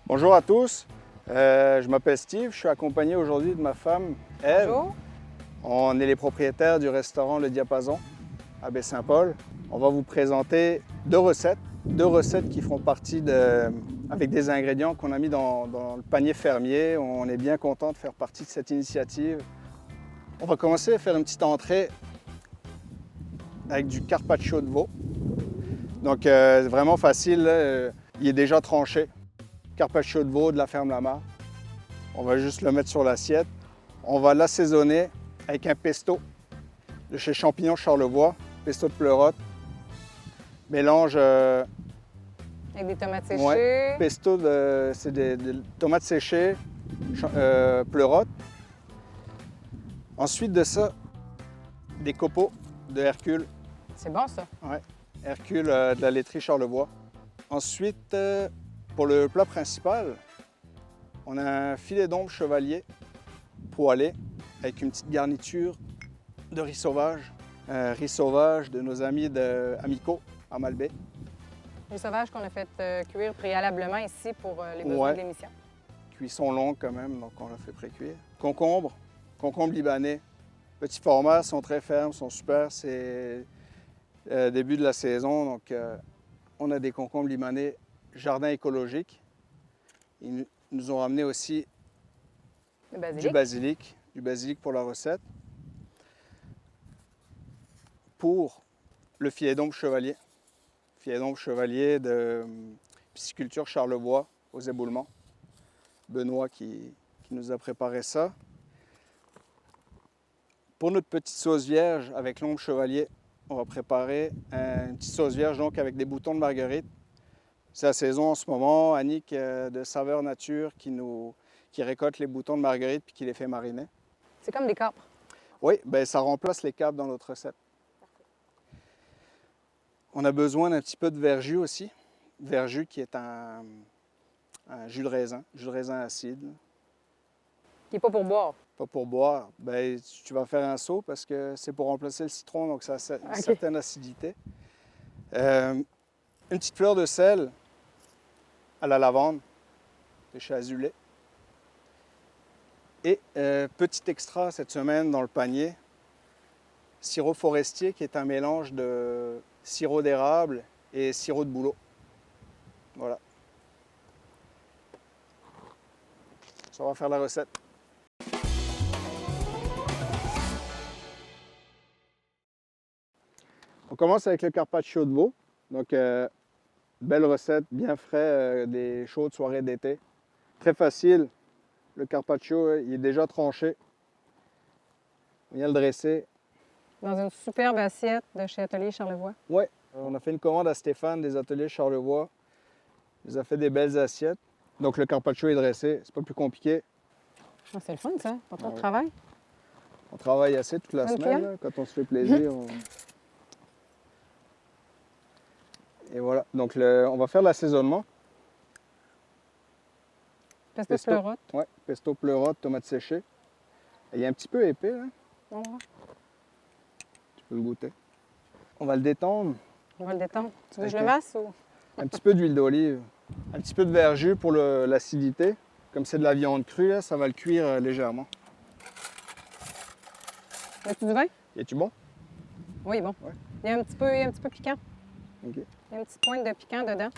Bonjour à tous, je m'appelle Steve, je suis accompagné aujourd'hui de ma femme Ève. Bonjour. On est les propriétaires du restaurant Le Diapason à Baie-Saint-Paul. On va vous présenter deux recettes qui feront partie avec des ingrédients qu'on a mis dans le panier fermier. On est bien content de faire partie de cette initiative. On va commencer à faire une petite entrée avec du carpaccio de veau. Donc vraiment facile, là, il est déjà tranché. Carpaccio de veau de la ferme Lamar. On va juste le mettre sur l'assiette. On va l'assaisonner avec un pesto de chez Champignons Charlevoix, pesto de pleurote. Mélange Avec des tomates séchées. ouais, pesto, c'est des tomates séchées, pleurote. Ensuite de ça, des copeaux de Hercule. C'est bon, ça. Ouais, Hercule de la laiterie Charlevoix. Ensuite, pour le plat principal, on a un filet d'ombre chevalier poêlé avec une petite garniture de riz sauvage. Riz sauvage de nos amis de Amico à Malbaie. Les sauvages qu'on a fait cuire préalablement ici pour les besoins Ouais. de l'émission. Cuisson longue quand même, donc on l'a fait pré-cuire. Concombre libanais. Petits formats, sont très fermes, sont super. C'est début de la saison, donc on a des concombres libanais jardin écologique. Ils nous ont ramené aussi Le basilic. du basilic pour la recette. Pour le filet d'ombre chevalier de pisciculture Charlevoix aux éboulements. Benoît qui nous a préparé ça. Pour notre petite sauce vierge avec l'ombre chevalier, on va préparer une petite sauce vierge donc avec des boutons de marguerite. C'est la saison en ce moment. Annick de Saveur Nature qui récolte les boutons de marguerite puis qui les fait mariner. C'est comme des capres. Oui, ben ça remplace les capres dans notre recette. On a besoin d'un petit peu de verjus aussi. Verjus qui est un jus de raisin acide. Qui n'est pas pour boire. Pas pour boire. Ben, tu vas faire un seau parce que c'est pour remplacer le citron, donc ça a une certaine acidité. Une petite fleur de sel à la lavande de chez Azulet. Et petit extra cette semaine dans le panier, sirop forestier qui est un mélange de sirop d'érable et sirop de bouleau. Voilà. Ça va faire la recette. On commence avec le carpaccio de veau. Donc, belle recette, bien frais, des chaudes soirées d'été. Très facile. Le carpaccio, il est déjà tranché. On vient le dresser. Dans une superbe assiette de chez Atelier Charlevoix. Ouais, on a fait une commande à Stéphane des ateliers Charlevoix. Il nous a fait des belles assiettes. Donc, le carpaccio est dressé. C'est pas plus compliqué. Ah, c'est le fun, ça. Pas trop de Ouais. travail. On travaille assez toute la Bonne semaine. cuillère. Là, quand on se fait plaisir. Et voilà. Donc, on va faire l'assaisonnement. Pesto de pleurote. Ouais, pesto pleurote, tomates séchées. Il est un petit peu épais, là. On va. Tu peux le goûter. On va le détendre. On va le détendre. Tu veux que je Ok. le masse ou? Un petit peu d'huile d'olive. Un petit peu de verjus pour l'acidité. Comme c'est de la viande crue, là, ça va le cuire légèrement. Veux-tu du vin? Es-tu bon? Oui, bon. Ouais. Il y a un petit peu piquant. OK. Il y a une petite pointe de piquant dedans.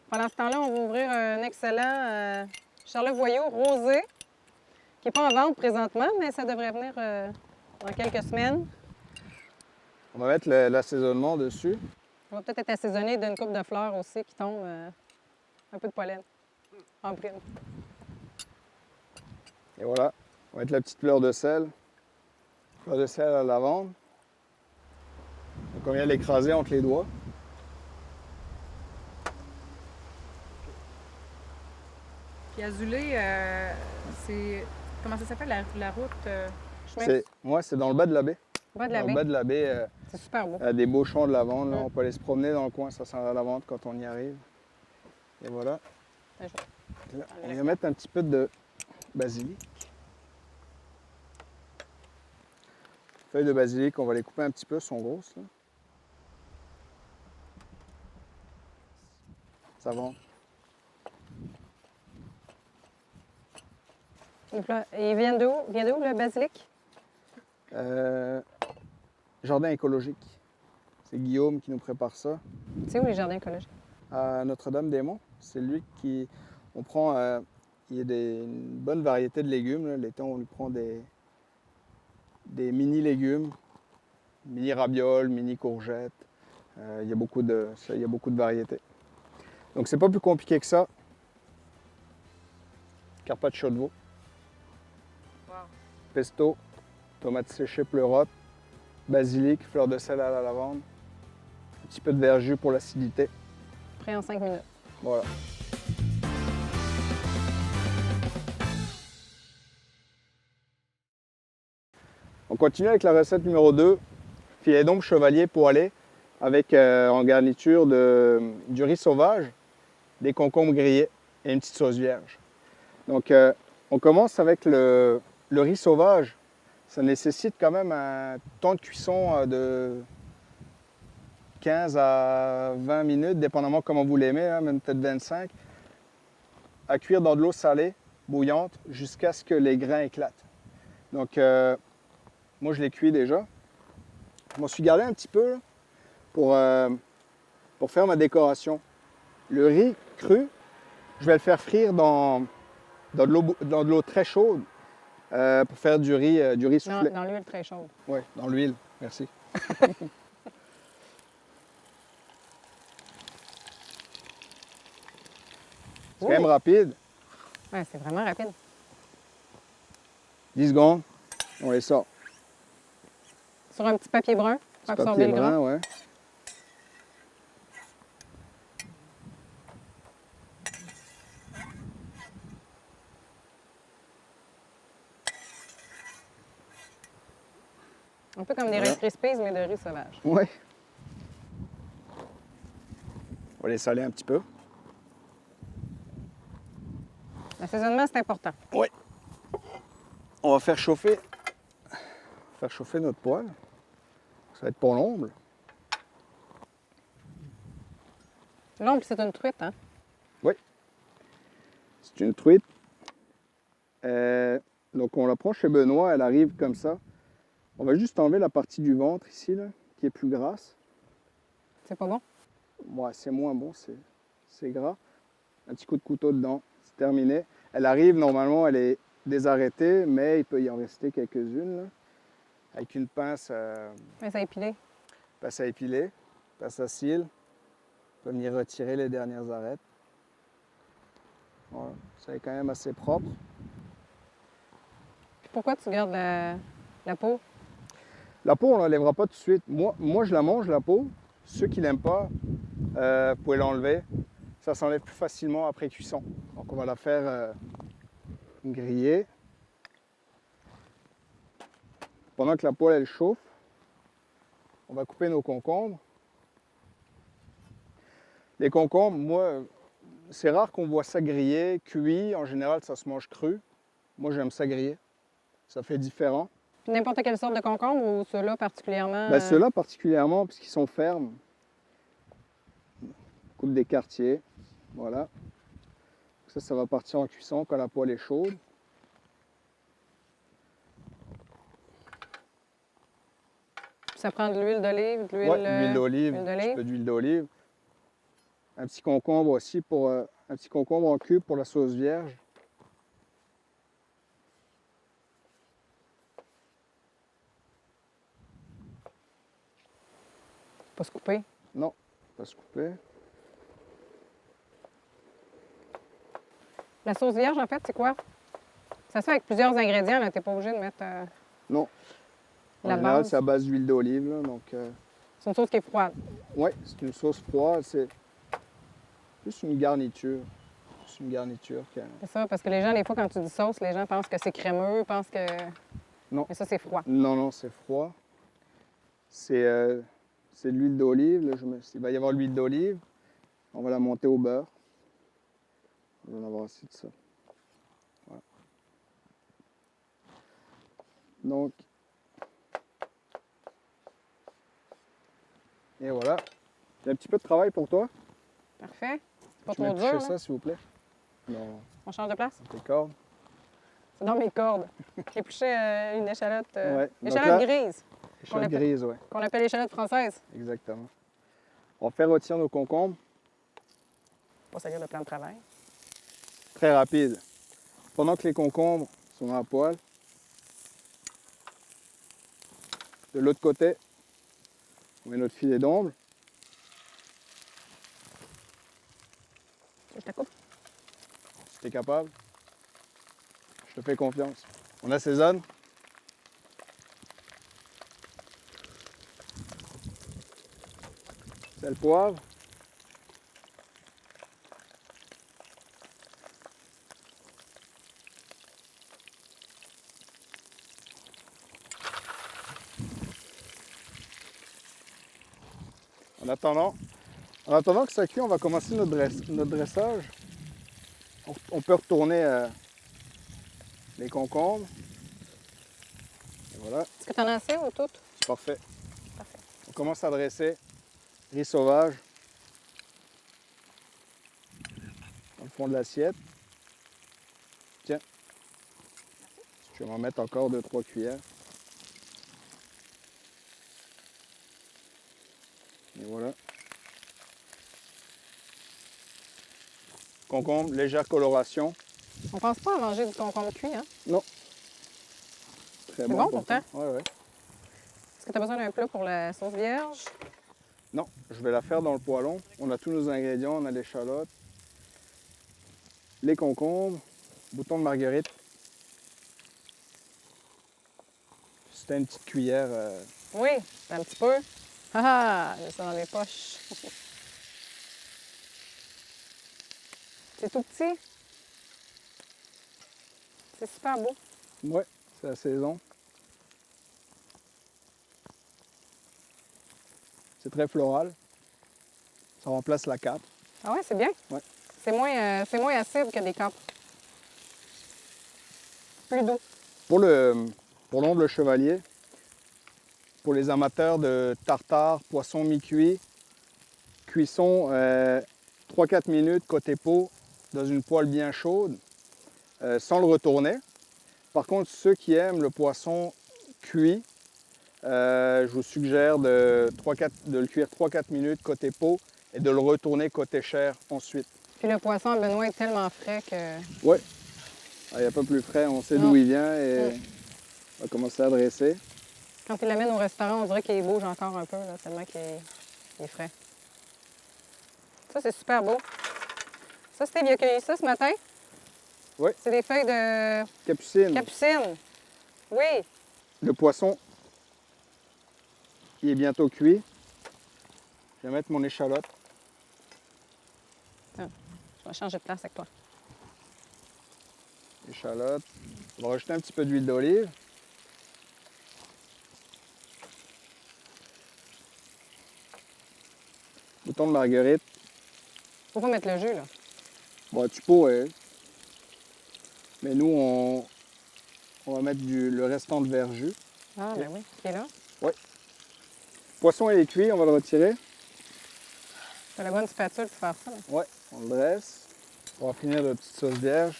Pendant ce temps-là, on va ouvrir un excellent charlevoyau rosé qui n'est pas en vente présentement, mais ça devrait venir dans quelques semaines. On va mettre l'assaisonnement dessus. On va peut-être être assaisonné d'une coupe de fleurs aussi qui tombe un peu de pollen en prime. Et voilà. On va mettre la petite fleur de sel. Fleur de sel à la lavande. Donc on vient l'écraser entre les doigts. Puis Azoulay, c'est. Comment ça s'appelle la route? Chemin. C'est dans le bas de la baie. Bas de Dans la le bas baie. de la baie, C'est super beau. des beaux champs de lavande. Là. Mm. On peut aller se promener dans le coin, ça sent la lavande quand on y arrive. Et voilà. Ben, je- Là, on vient mettre un petit peu de basilic. Feuilles de basilic, on va les couper un petit peu, elles sont grosses. Là. savante. Et il vient d'où? Vient d'où le basilic? Jardin écologique. C'est Guillaume qui nous prépare ça. C'est où les jardins écologiques? À Notre-Dame-des-Monts, c'est lui qui... On prend... il y a une bonne variété de légumes. Là. L'été, on lui prend des mini-légumes, mini-ravioles, mini-courgettes. Il y a beaucoup de variétés. Donc, c'est pas plus compliqué que ça. Carpaccio de veau, Wow. pesto, tomates séchées pleurotes, basilic, fleur de sel à la lavande, un petit peu de verjus pour l'acidité. Prêt en 5 minutes. Voilà. On continue avec la recette numéro 2, filet d'ombre chevalier poêlé avec en garniture du riz sauvage, des concombres grillés et une petite sauce vierge. Donc on commence avec le riz sauvage. Ça nécessite quand même un temps de cuisson de 15 à 20 minutes, dépendamment comment vous l'aimez, hein, même peut-être 25, à cuire dans de l'eau salée, bouillante, jusqu'à ce que les grains éclatent. Donc moi je l'ai cuit déjà. Je m'en suis gardé un petit peu là, pour faire ma décoration. Le riz cru, je vais le faire frire dans de l'eau très chaude pour faire du riz soufflé. Dans l'huile très chaude. Oui, dans l'huile, merci. C'est quand même rapide. Ouais, c'est vraiment rapide. 10 secondes, on les sort. Sur un petit papier brun pour Petit absorber papier le gras. brun, ouais. Un peu comme des Voilà. Rice Krispies, mais de riz sauvage. Ouais. On va les saler un petit peu. L'assaisonnement, c'est important. Oui. On va faire chauffer notre poêle. Ça va être pour l'ombre. L'ombre, c'est une truite, hein? Oui. C'est une truite. Donc on la prend chez Benoît, elle arrive comme ça. On va juste enlever la partie du ventre ici, là, qui est plus grasse. C'est pas bon? Ouais, c'est moins bon, c'est gras. Un petit coup de couteau dedans, c'est terminé. Elle arrive, normalement, elle est désarrêtée, mais il peut y en rester quelques-unes. Là. Avec une pince, Pince à épiler. pince à épiler, pince à cils. On peut venir retirer les dernières arêtes. Voilà, ça est quand même assez propre. Pourquoi tu gardes la peau? La peau, on ne l'enlèvera pas tout de suite. Moi, je la mange, la peau. Ceux qui ne l'aiment pas, vous pouvez l'enlever. Ça s'enlève plus facilement après cuisson. Donc, on va la faire griller. Pendant que la poêle, elle chauffe, on va couper nos concombres. Les concombres, moi, c'est rare qu'on voit ça grillé, cuit. En général, ça se mange cru. Moi, j'aime ça griller. Ça fait différent. N'importe quelle sorte de concombre ou ceux-là particulièrement? Ben, ceux-là particulièrement, parce qu'ils sont fermes. Coupe des quartiers. Voilà. Ça va partir en cuisson quand la poêle est chaude. Ça prend de l'huile d'olive, de l'huile... Ouais, de l'huile d'olive, huile un d'olive. petit peu d'huile d'olive. Un petit concombre aussi pour un petit concombre en cube pour la sauce vierge. Pas se couper. Non, pas se couper. La sauce vierge, en fait, c'est quoi? Ça se fait avec plusieurs ingrédients, là. T'es pas obligé de mettre Non. En la général, base. c'est à base d'huile d'olive. Là, donc, C'est une sauce qui est froide. ouais, c'est une sauce froide. C'est juste une garniture. Juste une garniture. C'est ça, parce que les gens, des fois, quand tu dis sauce, les gens pensent que c'est crémeux, pensent que... Non. Mais ça, c'est froid. Non, non, c'est froid. C'est de l'huile d'olive. Là, il va y avoir l'huile d'olive. On va la monter au beurre. On va en avoir assez de ça. Voilà. Donc, et voilà. Il y a un petit peu de travail pour toi. Parfait. Pas Tu mets trop toucher dur, ça, là. s'il vous plaît? Non, On change de place? tes cordes. C'est dans mes cordes. J'ai poussé une échalote, Ouais, donc échalote là- grise, Échalote appelle- grise, ouais, qu'on appelle échalote française. exactement. On va faire rôtir nos concombres. Pas salir le plan de travail. Très rapide. Pendant que les concombres sont dans la poêle, de l'autre côté, on met notre filet d'ombre. Je te coupe. Si tu es capable, je te fais confiance. On assaisonne. Sel, poivre. En attendant que ça cuit, on va commencer notre dressage. On peut retourner les concombres. Et voilà, Est-ce que tu en as assez ou tout? c'est parfait. Parfait. On commence à dresser riz sauvage dans le fond de l'assiette. Tiens, je vais m'en mettre encore 2-3 cuillères. Et voilà. Concombre, légère coloration. On pense pas à manger du concombre cuit, hein? Très C'est bon pourtant. pourtant. Ouais, ouais. Est-ce que tu as besoin d'un plat pour la sauce vierge? Non, je vais la faire dans le poêlon. On a tous nos ingrédients, on a l'échalote, les concombres, boutons de marguerite. C'était une petite cuillère. Oui, un petit peu. Ah ah, j'ai ça dans les poches. C'est tout petit. C'est super beau. Ouais, c'est la saison. C'est très floral. Ça remplace la cape. Ah ouais, c'est bien. Ouais. C'est moins acide que des capres. Plus doux. Pour l'ongle chevalier, pour les amateurs de tartare, poisson mi-cuit, cuisson 3-4 minutes côté peau dans une poêle bien chaude, sans le retourner. Par contre, ceux qui aiment le poisson cuit, je vous suggère de le cuire 3-4 minutes côté peau et de le retourner côté chair ensuite. Puis le poisson à Benoît est tellement frais que... Oui, il n'y a pas plus frais, on sait Non. d'où il vient et on va commencer à dresser. Quand il l'amène au restaurant, on dirait qu'il bouge encore un peu, là, tellement qu'il est frais. Ça, c'est super beau. Ça, Steve, il a cueilli ça ce matin? Oui. C'est des feuilles de Capucine, capucine. Oui. le poisson, il est bientôt cuit. Je vais mettre mon échalote. Je vais changer de place avec toi. Échalote. On va rajouter un petit peu d'huile d'olive. Bouton de marguerite. Faut pas mettre le jus, là. Bon, tu pourrais. Mais nous, on va mettre le restant de verjus. Ah, ben oui, qui est là. Poisson il est cuit, on va le retirer. T'as la bonne spatule pour faire ça, là. Ouais, on le dresse. On va finir de petite sauce vierge.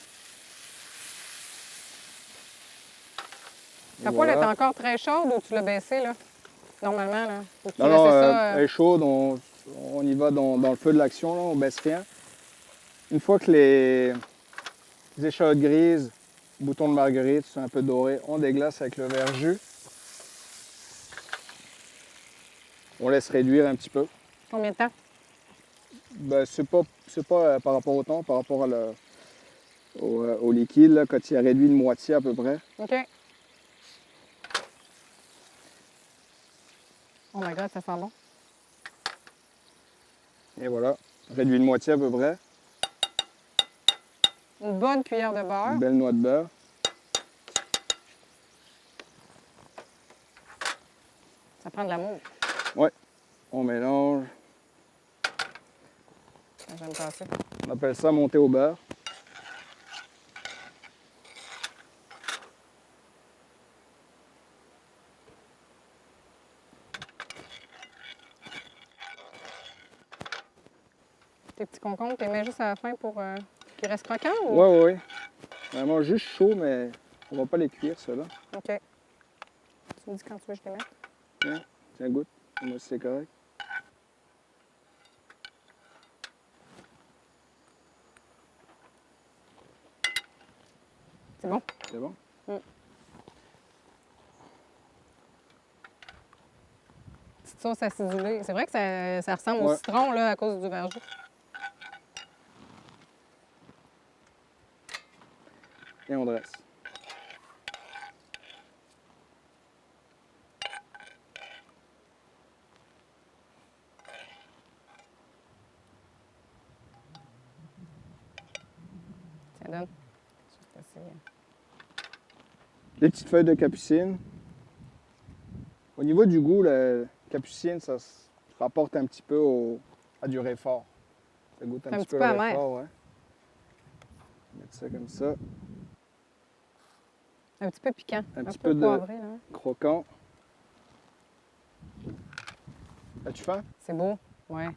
Et Ta poêle est voilà. encore très chaude ou tu l'as baissée, là? Normalement, là. Faut que tu Non, laisses non, ça... elle est chaude, on y va dans le feu de l'action, là, on baisse rien. Une fois que les échalotes grises, boutons de marguerite sont un peu dorés, on déglace avec le verjus. On laisse réduire un petit peu. Combien de temps? Ben, c'est pas par rapport au temps, par rapport au liquide, là, quand il a réduit de moitié à peu près. OK. Oh my God, ça sent bon. Et voilà, réduit de moitié à peu près. Une bonne cuillère de beurre. Une belle noix de beurre. Ça prend de l'amour. On mélange. J'aime passer. On appelle ça monter au beurre. Tes petits concombres, tu les mets juste à la fin pour qu'ils restent croquants? Ou... Oui, oui, oui. Vraiment juste chaud, mais on va pas les cuire, ceux-là. OK. Tu me dis quand tu veux que je les mette? Tiens, tiens, goûte. Moi, c'est correct. C'est bon? C'est bon? Petite sauce acidulée. C'est vrai que ça ressemble au Ouais. citron là, à cause du verjus. Et on dresse. Ça donne. Je vais essayer. Les petites feuilles de capucine. Au niveau du goût, la capucine, ça se rapporte un petit peu à du réfort. Ça goûte un petit peu le amer. réfort, ouais. Mettre ça comme ça. Un petit peu piquant. Un petit peu peu de- poivré. Là. Croquant. As-tu faim? C'est beau. Ouais.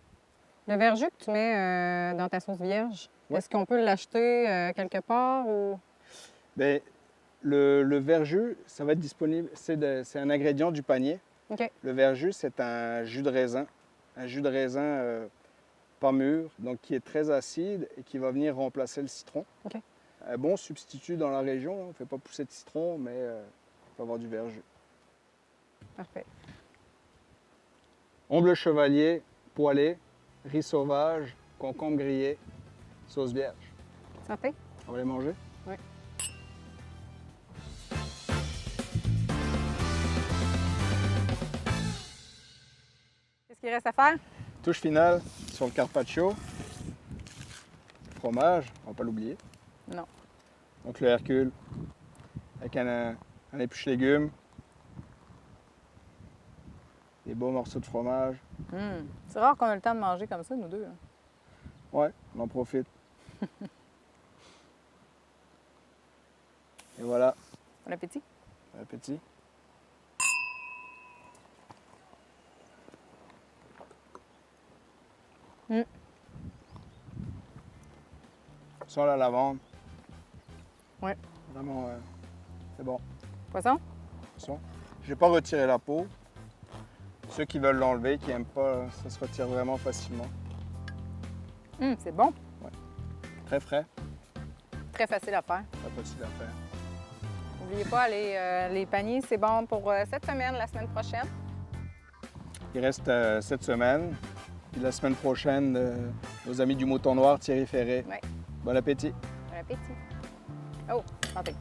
Le verjus que tu mets dans ta sauce vierge, Ouais. est-ce qu'on peut l'acheter quelque part ou... Bien, le verjus, ça va être disponible. C'est un ingrédient du panier. OK. Le verjus, c'est un jus de raisin. Un jus de raisin pas mûr, donc qui est très acide et qui va venir remplacer le citron. OK. Un bon substitut dans la région. On ne fait pas pousser de citron, mais on peut avoir du verjus. Parfait. Omble chevalier, poêlé, riz sauvage, concombre grillé, sauce vierge. Santé? On va les manger? Oui. Qu'est-ce qu'il reste à faire? Touche finale sur le carpaccio. Fromage, on ne va pas l'oublier. Non. Donc le Hercule avec un épluche légumes. Des beaux morceaux de fromage. C'est rare qu'on ait le temps de manger comme ça, nous deux. Hein. Ouais, on en profite. Et voilà, Bon appétit. bon appétit. Sans la lavande. Ouais. Vraiment, c'est bon. Poisson? Je n'ai pas retiré la peau. Ceux qui veulent l'enlever, qui n'aiment pas, ça se retire vraiment facilement. C'est bon. Très frais, Très facile à faire. pas facile à faire. N'oubliez pas, les paniers, c'est bon pour cette semaine, la semaine prochaine. Il reste cette semaine. Puis la semaine prochaine, nos amis du Mouton Noir, Thierry Ferré. Ouais. Bon appétit. Bon appétit. Oh, santé.